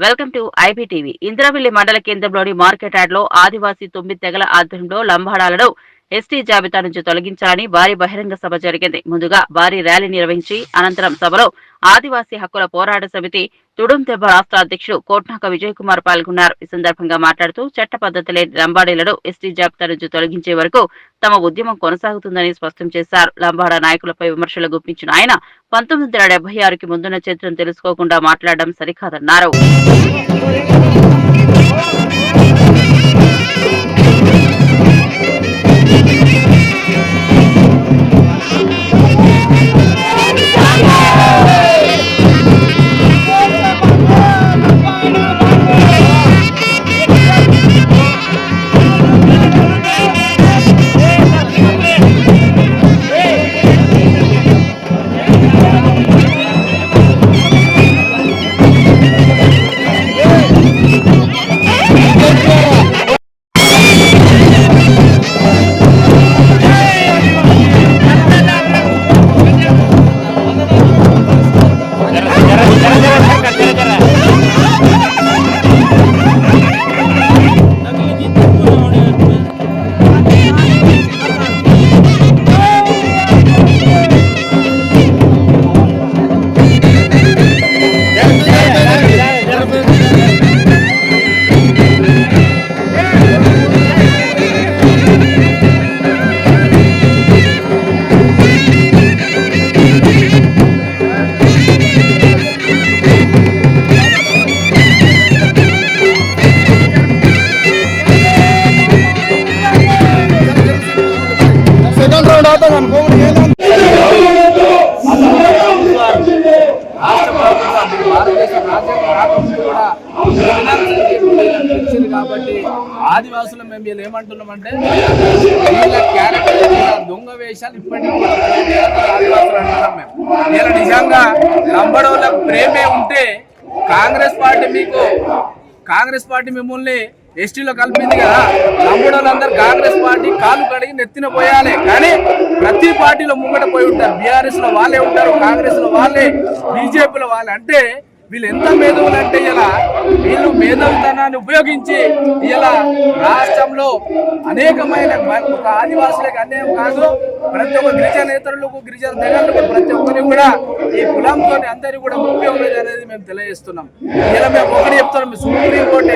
Welcome to IBTV. Indravelli మండల కేంద్రంలోని market yard లో ఆదివాసీ 9 తెగల ఆధ్వర్యంలో లంబాడాలను ఎస్టీ జాబితా నుంచి తొలగించాలని భారీ బహిరంగ సభ జరిగింది. ముందుగా భారీ ర్యాలీ నిర్వహించి అనంతరం సభలో ఆదివాసీ హక్కుల పోరాట సమితి తుడుం దెబ్బ రాష్ట్ర అధ్యక్షుడు కోట్నాక విజయ్ కుమార్ పాల్గొన్నారు. ఈ సందర్భంగా మాట్లాడుతూ చట్ట పద్ధతి లేని లంబాడీలను ఎస్టీ జాబితా నుంచి తొలగించే వరకు తమ ఉద్యమం కొనసాగుతుందని స్పష్టం చేశారు. లంబాడా నాయకులపై విమర్శలు గుప్పించిన ఆయన 1976కి ముందున్న చరిత్రను తెలుసుకోకుండా మాట్లాడడం సరికాదన్నారు. కాబట్టి ఆదివాసులు మేము వీళ్ళు ఏమంటున్నామంటే వీళ్ళ క్యారెక్టర్ దొంగ వేషాలు ఇప్పటికీ ఆదివాసులు అంటున్నాం. మేము వీళ్ళ నిజంగా లంబడోళ్ళకు ప్రేమే ఉంటే కాంగ్రెస్ పార్టీ మిమ్మల్ని ఎస్టీలో కలిపింది కదా. లంబడోళ్ళందరూ కాంగ్రెస్ పార్టీ కాలు కడిగి నెత్తిన పోయాలి, కానీ ప్రతి పార్టీలో ముంగట పోయి ఉంటారు. బీఆర్ఎస్ లో వాళ్ళే ఉంటారు, కాంగ్రెస్ లో వాళ్ళే, బీజేపీలో వాళ్ళే. అంటే వీళ్ళు ఎంత మేధావులు అంటే ఇలా వీళ్ళు మేధావితనాన్ని ఉపయోగించి ఇలా రాష్ట్రంలో అనేకమైన ఒక ఆదివాసులకు అన్యాయం కాదు, ప్రతి ఒక్క గిరిజనేతరులకు గిరిజన తెగలకు ప్రతి ఒక్కరికి కూడా ఈ కులంతో అందరికీ కూడా ముఖ్యం అనేది మేము తెలియజేస్తున్నాం. ఇలా మేము ఒకటి చెప్తున్నాం, సుప్రీంకోర్టు